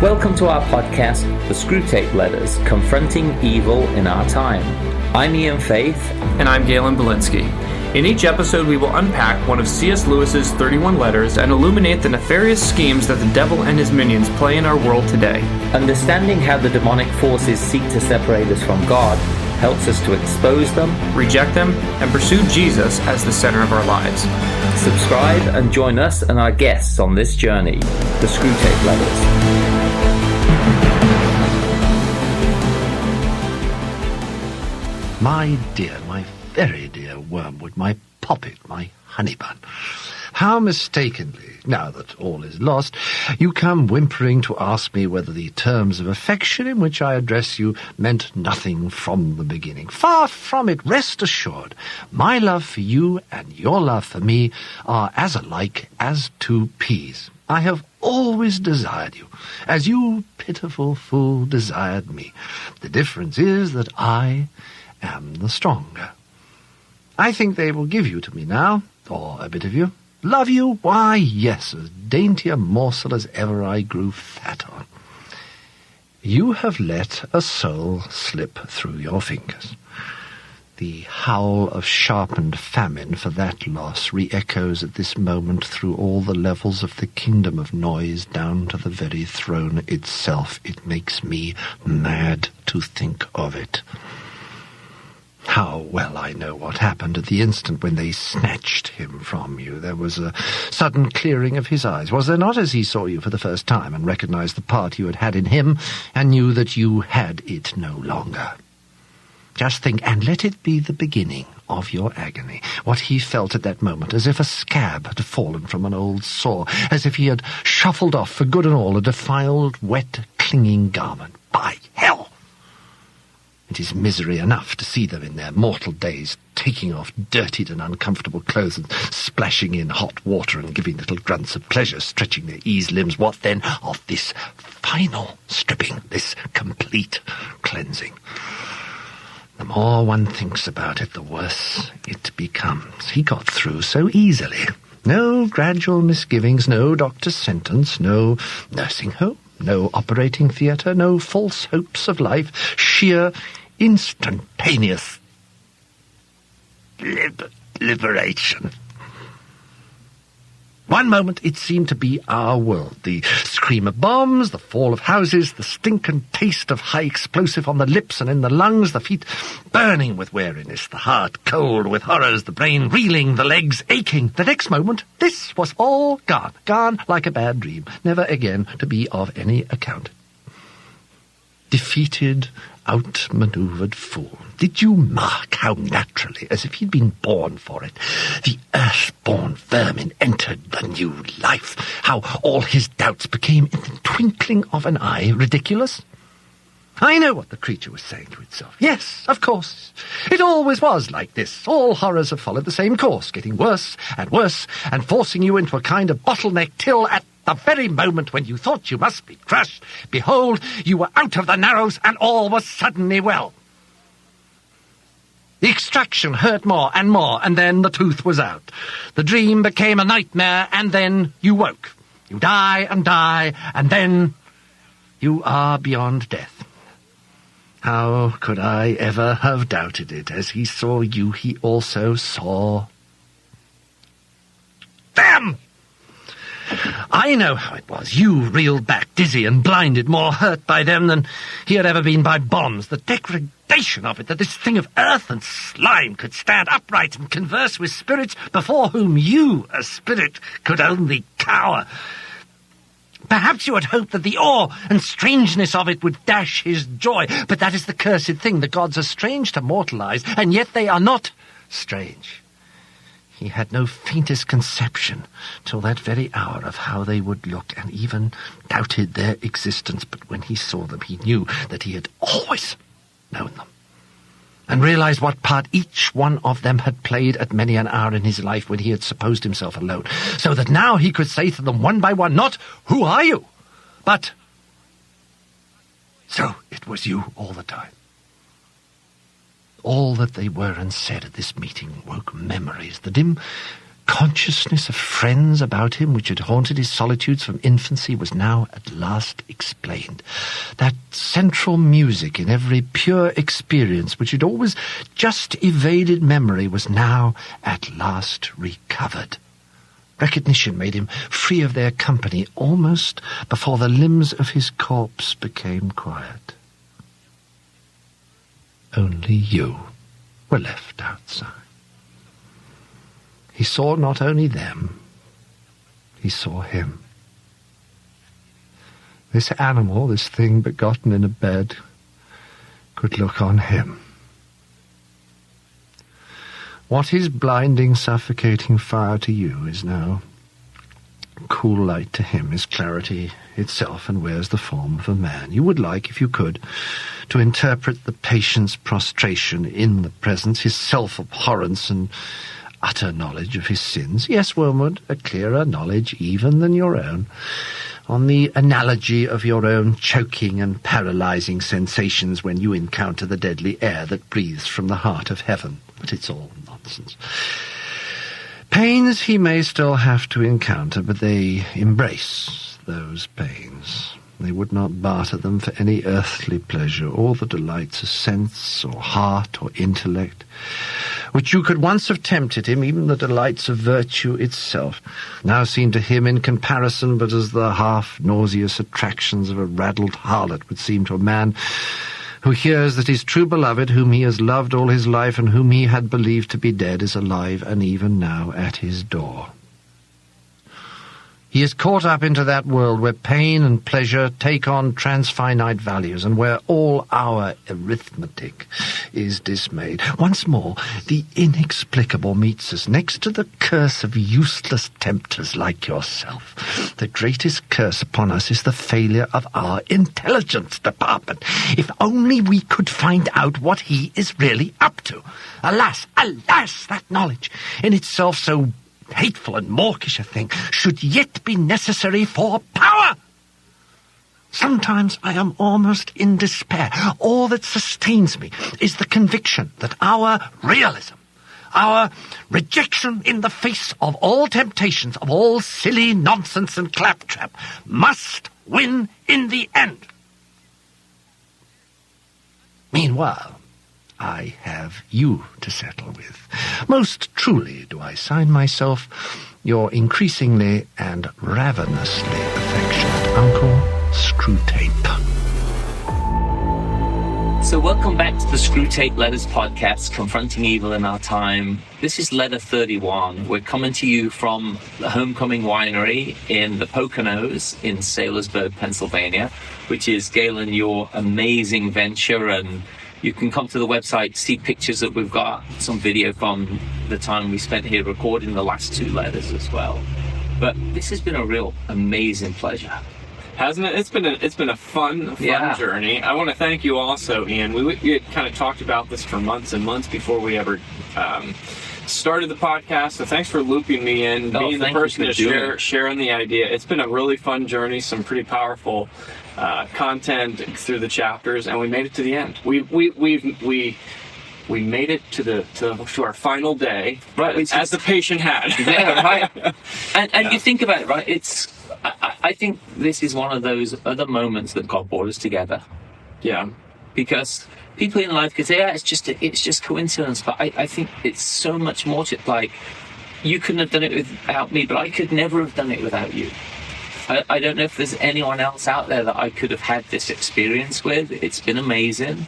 Welcome to our podcast, The Screwtape Letters, Confronting Evil in Our Time. I'm Ian Faith. And I'm Galen, Balinski. In each episode, we will unpack one of C.S. Lewis's 31 letters and illuminate the nefarious schemes that the devil and his minions play in our world today. Understanding how the demonic forces seek to separate us from God helps us to expose them, reject them, and pursue Jesus as the center of our lives. Subscribe and join us and our guests on this journey, The Screwtape Letters. My dear, my very dear Wormwood, my poppet, my honey bun, how mistakenly, now that all is lost, you come whimpering to ask me whether the terms of affection in which I address you meant nothing from the beginning. Far from it, rest assured. My love for you and your love for me are as alike as two peas. I have always desired you, as you, pitiful fool, desired me. The difference is that I am the stronger. I think they will give you to me now, or a bit of you. Love you? Why, yes, as dainty a morsel as ever I grew fat on. You have let a soul slip through your fingers. The howl of sharpened famine for that loss re-echoes at this moment through all the levels of the kingdom of noise down to the very throne itself. It makes me mad to think of it. How well I know what happened at the instant when they snatched him from you. There was a sudden clearing of his eyes, was there not, as he saw you for the first time and recognized the part you had had in him and knew that you had it no longer? Just think, and let it be the beginning of your agony, what he felt at that moment, as if a scab had fallen from an old sore, as if he had shuffled off for good and all a defiled, wet, clinging garment. By hell! It is misery enough to see them in their mortal days taking off dirtied and uncomfortable clothes and splashing in hot water and giving little grunts of pleasure, stretching their eased limbs. What then of this final stripping, this complete cleansing? The more one thinks about it, the worse it becomes. He got through so easily. No gradual misgivings, no doctor's sentence, no nursing home, no operating theatre, no false hopes of life, sheer instantaneous liberation. One moment it seemed to be our world. The scream of bombs, the fall of houses, the stink and taste of high explosive on the lips and in the lungs, the feet burning with weariness, the heart cold with horrors, the brain reeling, the legs aching. The next moment, this was all gone, gone like a bad dream, never again to be of any account. Defeated, outmanoeuvred fool. Did you mark how naturally, as if he'd been born for it, the earth-born vermin entered the new life? How all his doubts became, in the twinkling of an eye, ridiculous? I know what the creature was saying to itself. Yes, of course. It always was like this. All horrors have followed the same course, getting worse, and forcing you into a kind of bottleneck till at the very moment when you thought you must be crushed, behold, you were out of the narrows and all was suddenly well. The extraction hurt more, and then the tooth was out. The dream became a nightmare, and then you woke. You die, and then you are beyond death. How could I ever have doubted it? As he saw you, he also saw them! I know how it was. You reeled back, dizzy and blinded, more hurt by them than he had ever been by bombs. The degradation of it, that this thing of earth and slime could stand upright and converse with spirits before whom you, a spirit, could only cower. Perhaps you had hoped that the awe and strangeness of it would dash his joy, but that is the cursed thing. The gods are strange to mortal eyes, and yet they are not strange. He had no faintest conception till that very hour of how they would look, and even doubted their existence. But when he saw them, he knew that he had always known them, and realized what part each one of them had played at many an hour in his life when he had supposed himself alone, so that now he could say to them one by one, not, "Who are you?" but, "So it was you all the time." All that they were and said at this meeting woke memories, the dim consciousness of friends about him, which had haunted his solitudes from infancy, was now at last explained. That central music in every pure experience, which had always just evaded memory, was now at last recovered. Recognition made him free of their company almost before the limbs of his corpse became quiet. Only you were left outside. He saw not only them, he saw him. This animal, this thing begotten in a bed, could look on him. What is blinding, suffocating fire to you is now cool light to him, is clarity itself, and wears the form of a man. You would like, if you could, to interpret the patient's prostration in the presence, his self-abhorrence and utter knowledge of his sins. Yes, Wormwood, a clearer knowledge even than your own, on the analogy of your own choking and paralyzing sensations when you encounter the deadly air that breathes from the heart of heaven. But it's all nonsense. Pains he may still have to encounter, but they embrace those pains. They would not barter them for any earthly pleasure, or the delights of sense, or heart, or intellect, which you could once have tempted him, even the delights of virtue itself, now seem to him in comparison but as the half-nauseous attractions of a raddled harlot would seem to a man who hears that his true beloved, whom he has loved all his life and whom he had believed to be dead, is alive and even now at his door. He is caught up into that world where pain and pleasure take on transfinite values, and where all our arithmetic is dismayed. Once more, the inexplicable meets us. Next to the curse of useless tempters like yourself, the greatest curse upon us is the failure of our intelligence department. If only we could find out what he is really up to. Alas, alas, that knowledge, in itself so hateful and mawkish a thing, should yet be necessary for power. Sometimes I am almost in despair. All that sustains me is the conviction that our realism, our rejection in the face of all temptations, of all silly nonsense and claptrap, must win in the end. Meanwhile, I have you to settle with. Most truly do I sign myself your increasingly and ravenously affectionate Uncle Screwtape. So welcome back to the Screwtape Letters podcast, Confronting Evil in Our Time. This is letter 31. We're coming to you from the Homecoming Winery in the Poconos in Saylorsburg, Pennsylvania, which is, Galen, your amazing venture, and you can come to the website, see pictures that we've got, some video from the time we spent here recording the last two letters as well. But this has been a real amazing pleasure. Hasn't it? It's been a fun journey. I want to thank you also, Ian. We had kind of talked about this for months and months before we ever started the podcast. So thanks for looping me in, being the person to sharing the idea. It's been a really fun journey. Some pretty powerful content through the chapters, and we made it to the end. We made it to our final day, right? As the patient had. Yeah, right. And you think about it, right? I think this is one of those other moments that God brought us together. Yeah. Because people in life could say, yeah, it's just coincidence, but I think it's so much more to it. Like, you couldn't have done it without me, but I could never have done it without you. I don't know if there's anyone else out there that I could have had this experience with. It's been amazing.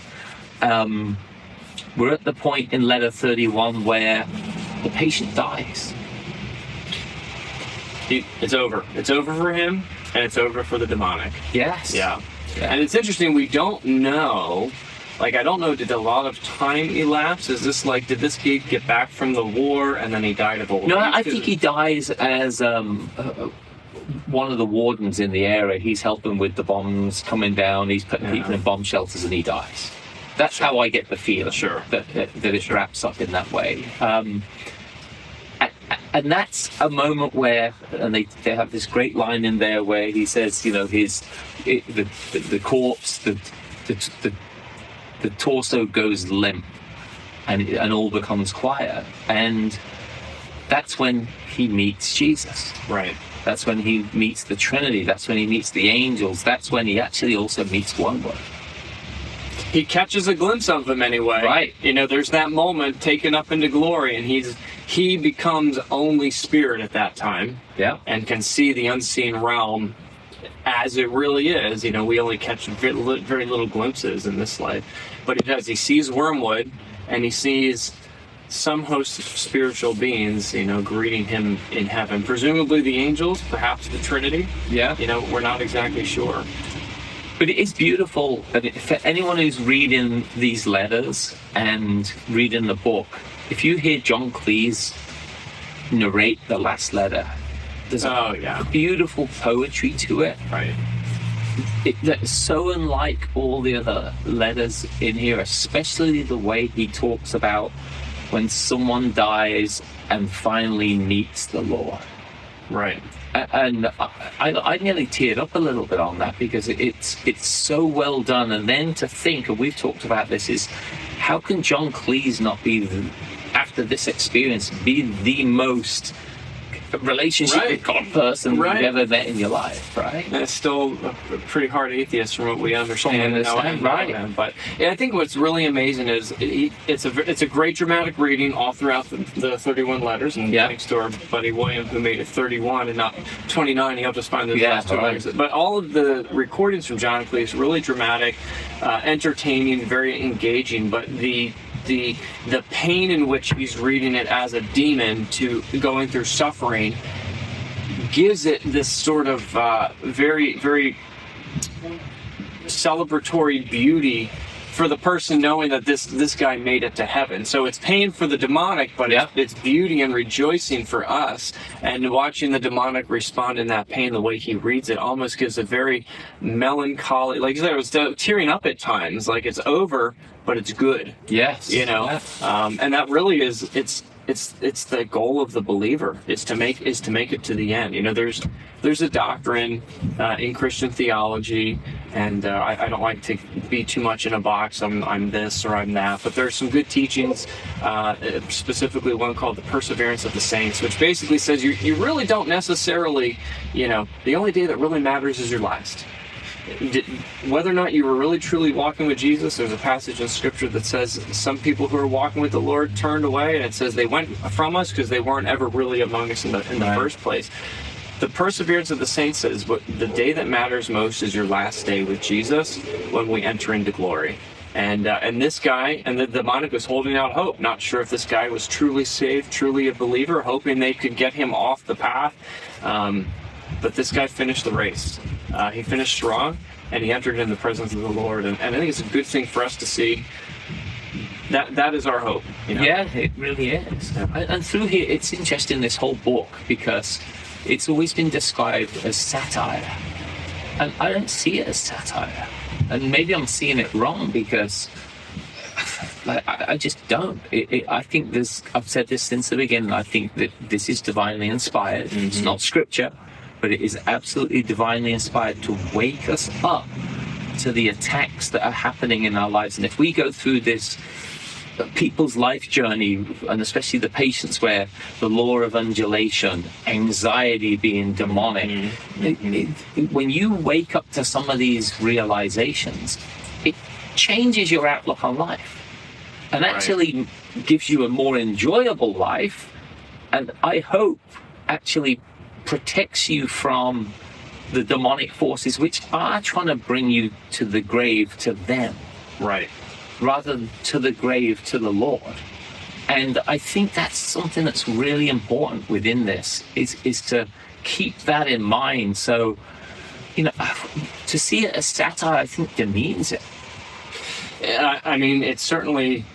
We're at the point in letter 31 where the patient dies. It's over. It's over for him, and it's over for the demonic. Yes. Yeah. And it's interesting, we don't know, I don't know, did a lot of time elapse? Is this did this kid get back from the war and then he died of old age? No, I think he dies as one of the wardens in the area. He's helping with the bombs coming down. He's putting people in bomb shelters, and he dies. That's how I get the feel. Sure. That it wraps up in that way. And that's a moment where, and they have this great line in there where he says, the corpse, the torso goes limp, and all becomes quiet. And that's when he meets Jesus. Right. That's when he meets the Trinity. That's when he meets the angels. That's when he actually also meets Wormwood. He catches a glimpse of them anyway. Right. You know, there's that moment taken up into glory, and he becomes only spirit at that time. Yeah. And can see the unseen realm as it really is. You know, we only catch very little glimpses in this life. But he does. He sees Wormwood, and he sees some host of spiritual beings, you know, greeting him in heaven. Presumably the angels, perhaps the Trinity. Yeah. You know, we're not exactly sure. But it is beautiful. And for anyone who's reading these letters and reading the book, if you hear John Cleese narrate the last letter, there's beautiful poetry to it. Right. That's so unlike all the other letters in here, especially the way he talks about when someone dies and finally meets the Lord. Right. And I nearly teared up a little bit on that, because it's so well done. And then to think, and we've talked about this, is how can John Cleese not be, after this experience, be the most relationship with God person you've ever met in your life, right? And it's still a pretty hard atheist from what we understand. Right. But I think what's really amazing is it's a great dramatic reading all throughout the 31 letters, and thanks to our buddy William, who made it 31 and not 29. He helped us find those last two letters. But all of the recordings from John Cleese, really dramatic, entertaining, very engaging, but the pain in which he's reading it as a demon to going through suffering gives it this sort of very, very celebratory beauty for the person knowing that this guy made it to heaven. So it's pain for the demonic, but it's beauty and rejoicing for us. And watching the demonic respond in that pain, the way he reads it, almost gives a very melancholy, like you said, it was tearing up at times, like it's over, but it's good. Yes. You know? Yes. And that really is, it's the goal of the believer is to make it to the end. You know, there's a doctrine in Christian theology, and I don't like to be too much in a box. I'm this or I'm that, but there's some good teachings, specifically one called the Perseverance of the Saints, which basically says you really don't necessarily, you know, the only day that really matters is your last. Whether or not you were really truly walking with Jesus, there's a passage in Scripture that says some people who are walking with the Lord turned away, and it says they went from us because they weren't ever really among us in the first place. The Perseverance of the Saints says, but the day that matters most is your last day with Jesus, when we enter into glory. And this guy, and the demonic was holding out hope, not sure if this guy was truly saved, truly a believer, hoping they could get him off the path. But this guy finished the race. He finished strong, and he entered in the presence of the Lord. And I think it's a good thing for us to see. That is our hope. You know? Yeah, it really is. And through here, it's interesting, this whole book, because it's always been described as satire. And I don't see it as satire. And maybe I'm seeing it wrong, because I just don't. I think I've said this since the beginning, I think that this is divinely inspired. Mm-hmm. It's not scripture, but it is absolutely divinely inspired to wake us up to the attacks that are happening in our lives. And if we go through this people's life journey, and especially the patients where the law of undulation, anxiety being demonic, when you wake up to some of these realizations, it changes your outlook on life and actually gives you a more enjoyable life, and I hope actually protects you from the demonic forces which are trying to bring you to the grave to them, rather than to the grave to the Lord. And I think that's something that's really important within this, is to keep that in mind. So, you know, to see it as satire, I think, demeans it. I mean, it's certainly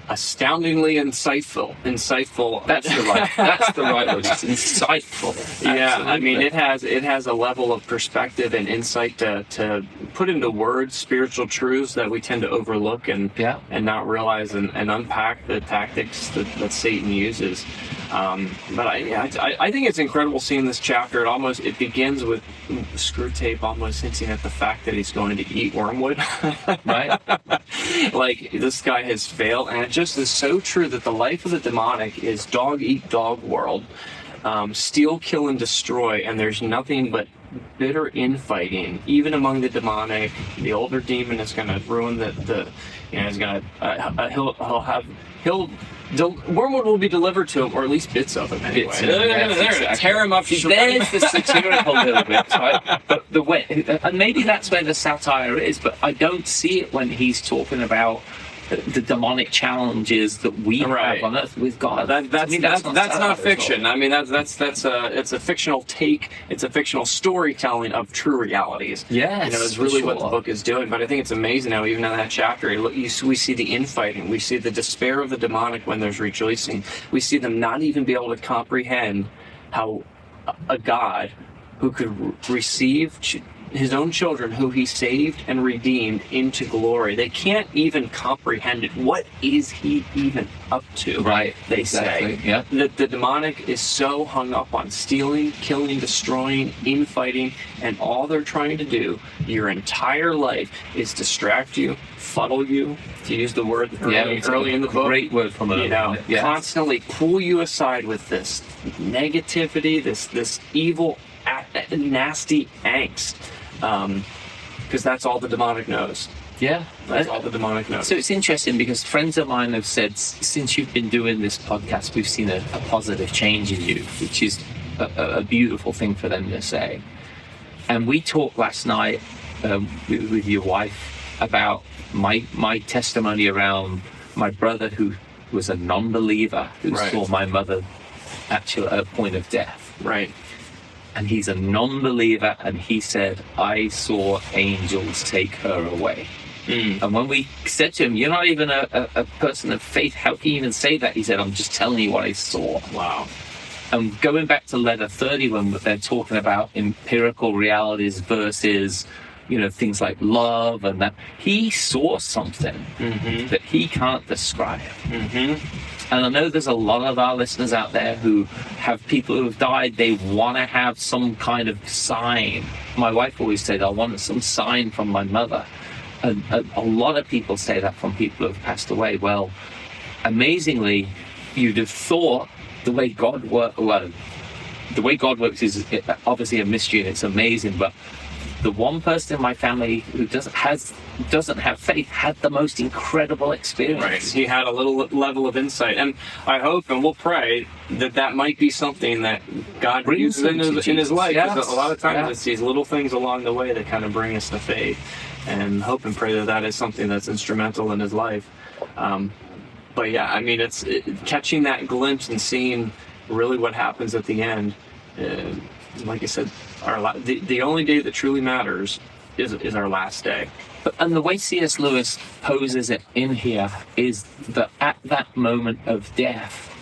astoundingly insightful. That's the right word. It's insightful. Yeah, Absolutely. I mean, it has a level of perspective and insight to put into words spiritual truths that we tend to overlook and not realize and unpack the tactics that Satan uses. But I think it's incredible seeing this chapter. It begins with Screwtape almost hinting at the fact that he's going to eat wormwood. Right. Like, this guy has failed, and it just is so true that the life of the demonic is dog-eat-dog world, steal, kill, and destroy, and there's nothing but bitter infighting, even among the demonic. The older demon is going to ruin is going to, wormwood will be Wormwood will be delivered to him, or at least bits of him anyway. Tear him up. There's the satirical little bit, right? But the way, and maybe that's where the satire is, but I don't see it when he's talking about the demonic challenges that we have on Earth with God. That's not fiction. I mean, it's a fictional take. It's a fictional storytelling of true realities. Yes, it's really what the book is doing. But I think it's amazing how even in that chapter, we see the infighting. We see the despair of the demonic when there's rejoicing. We see them not even be able to comprehend how a God who could receive his own children who he saved and redeemed into glory. They can't even comprehend it. What is he even up to? Right. They say. Yeah. That the demonic is so hung up on stealing, killing, destroying, infighting, and all they're trying to do your entire life is distract you, fuddle you, to use the word early in the book. Great word from constantly pull you aside with this negativity, this evil, nasty angst. Because that's all the demonic knows. Yeah. That's all the demonic knows. So it's interesting because friends of mine have said, since you've been doing this podcast, we've seen a positive change in you, which is a beautiful thing for them to say. And we talked last night with your wife about my testimony around my brother who was a non-believer who saw my mother actually at a point of death. Right. And he's a non-believer, and he said, I saw angels take her away. And when we said to him, you're not even a person of faith, how can you even say that? He said, I'm just telling you what I saw. Wow. And going back to letter 30, when they're talking about empirical realities versus, things like love and that, he saw something that he can't describe. And I know there's a lot of our listeners out there who have people who have died. They want to have some kind of sign. My wife always said, I want some sign from my mother. And a lot of people say that from people who have passed away. Well, amazingly, you'd have thought the way God works, the way God works is obviously a mystery and it's amazing, but the one person in my family who doesn't have faith had the most incredible experience. Right. He had a little level of insight, and I hope and we'll pray that might be something that God uses in his life. Because a lot of times it's these little things along the way that kind of bring us to faith, and hope and pray that is something that's instrumental in his life. But yeah, I mean, it's catching that glimpse and seeing really what happens at the end. Like I said, the only day that truly matters is our last day. And the way C.S. Lewis poses it in here is that at that moment of death,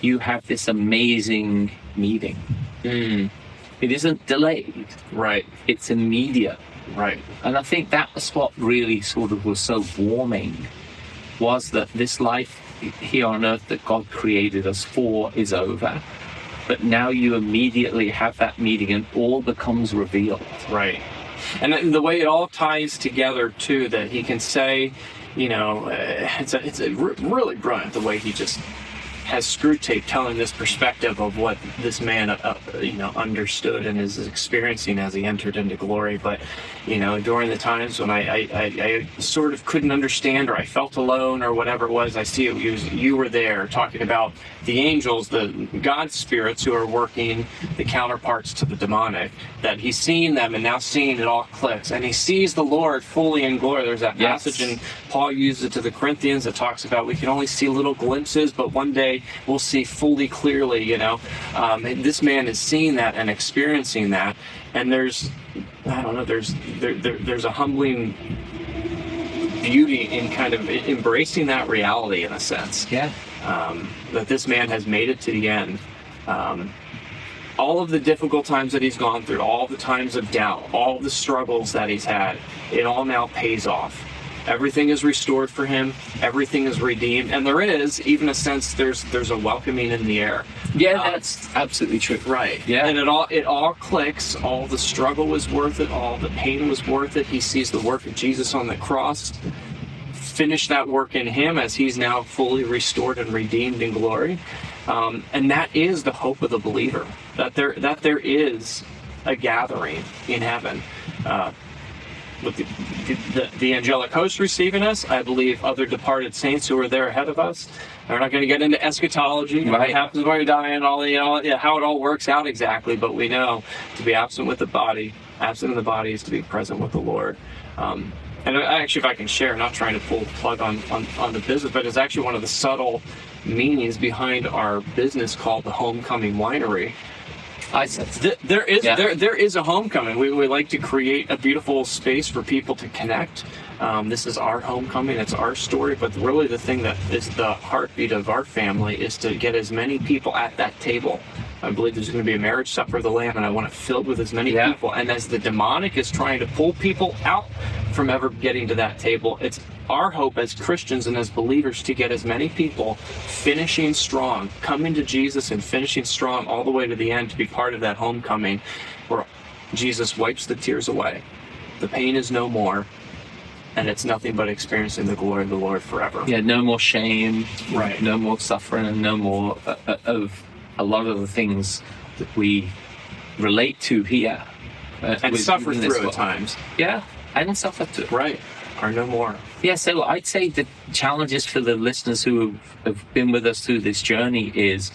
you have this amazing meeting. It isn't delayed. Right. It's immediate. Right. And I think that was what really sort of was so warming, was that this life here on earth that God created us for is over. But now you immediately have that meeting and all becomes revealed. Right. And the way it all ties together, too, that he can say, it's really brilliant the way he just has Screwtape telling this perspective of what this man, understood and is experiencing as he entered into glory. But, during the times when I sort of couldn't understand, or I felt alone, or whatever it was, I see it. You were there talking about the angels, the God spirits who are working, the counterparts to the demonic, that he's seeing them and now seeing it all clicks. And he sees the Lord fully in glory. There's that passage, and Paul uses it to the Corinthians that talks about we can only see little glimpses, but one day we'll see fully clearly, And this man is seeing that and experiencing that. And there's a humbling beauty in kind of embracing that reality in a sense. Yeah. That this man has made it to the end. All of the difficult times that he's gone through, all the times of doubt, all the struggles that he's had, it all now pays off. Everything is restored for him. Everything is redeemed, and there is even a sense there's a welcoming in the air. Yeah, that's absolutely true. Right. Yeah. And it all clicks. All the struggle was worth it. All the pain was worth it. He sees the work of Jesus on the cross finish that work in him as he's now fully restored and redeemed in glory. And that is the hope of the believer, that there is a gathering in heaven, with the angelic host receiving us. I believe other departed saints who are there ahead of us. We're not going to get into eschatology, what happens when you die, and all how it all works out exactly. But we know to be absent in the body is to be present with the Lord. And actually, if I can share, not trying to pull the plug on the business, but it's actually one of the subtle meanings behind our business called the Homecoming Winery. There is a homecoming. We like to create a beautiful space for people to connect. This is our homecoming. It's our story. But really the thing that is the heartbeat of our family is to get as many people at that table. I believe there's going to be a marriage supper of the Lamb, and I want it filled with as many people. And as the demonic is trying to pull people out from ever getting to that table, it's our hope as Christians and as believers to get as many people finishing strong, coming to Jesus and finishing strong all the way to the end, to be part of that homecoming where Jesus wipes the tears away. The pain is no more, and it's nothing but experiencing the glory of the Lord forever. Yeah, no more shame, right? No more suffering, and no more of a lot of the things that we relate to here. And suffer through at times. Yeah, and suffer through. Right, are no more. Yeah, so I'd say the challenges for the listeners who have been with us through this journey is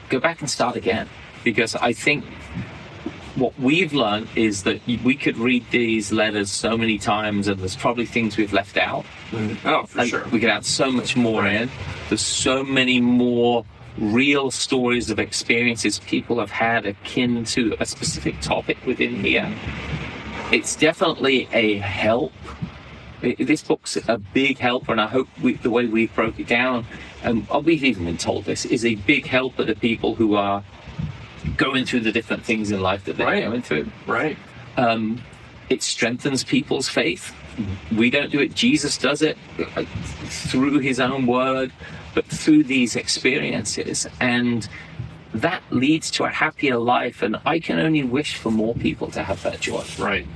go back and start again. Because I think what we've learned is that we could read these letters so many times, and there's probably things we've left out. Oh, for sure. We could add so much more in. There's so many more real stories of experiences people have had akin to a specific topic within here. It's definitely a help. This book's a big help, and I hope the way we broke it down, and we've even been told this, is a big help for the people who are going through the different things in life that they're going through. Right. It strengthens people's faith. We don't do it. Jesus does it through his own word, but through these experiences. And that leads to a happier life. And I can only wish for more people to have that joy. Right.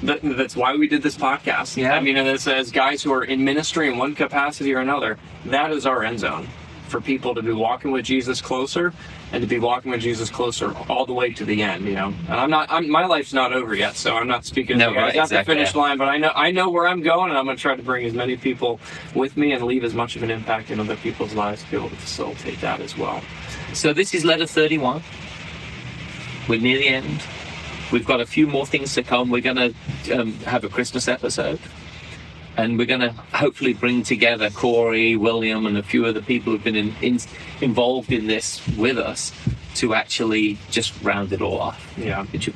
That's why we did this podcast. Yeah. I mean, as guys who are in ministry in one capacity or another, that is our end zone. For people to be walking with Jesus closer, and to be walking with Jesus closer all the way to the end, And my life's not over yet, so I'm not speaking to the finish line, but I know where I'm going, and I'm going to try to bring as many people with me and leave as much of an impact in other people's lives to be able to facilitate that as well. So this is letter 31. We're near the end. We've got a few more things to come. We're going to have a Christmas episode. And we're going to hopefully bring together Corey, William, and a few other people who've been involved in this with us to actually just round it all off. Yeah, which would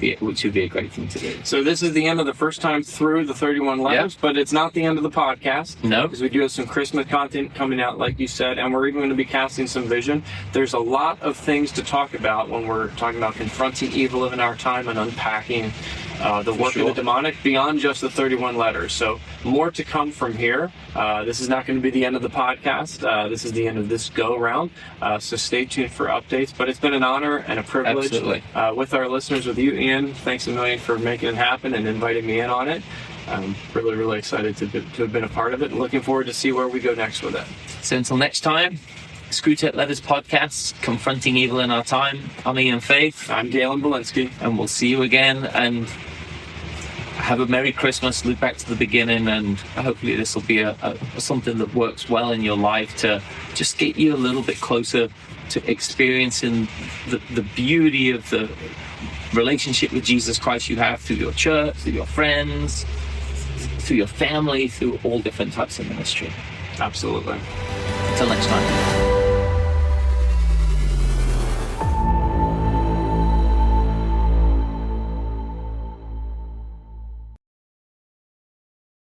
be a great thing to do. So this is the end of the first time through the 31 letters, but it's not the end of the podcast. No, because we do have some Christmas content coming out, like you said, and we're even going to be casting some vision. There's a lot of things to talk about when we're talking about confronting evil in our time and unpacking the work of the demonic beyond just the 31 letters. So more to come from here. This is not going to be the end of the podcast. This is the end of this go-round. So stay tuned for updates. But it's been an honor and a privilege with our listeners, with you, Ian. Thanks a million for making it happen and inviting me in on it. I'm really, really excited to have been a part of it, and looking forward to see where we go next with it. So until next time, Screwtape Letters podcast, Confronting Evil in Our Time. I'm Ian Faith. I'm Galen Balinski. And we'll see you again, and have a Merry Christmas. Look back to the beginning, and hopefully this will be something that works well in your life to just get you a little bit closer to experiencing the beauty of the relationship with Jesus Christ you have through your church, through your friends, through your family, through all different types of ministry. Absolutely. Until next time.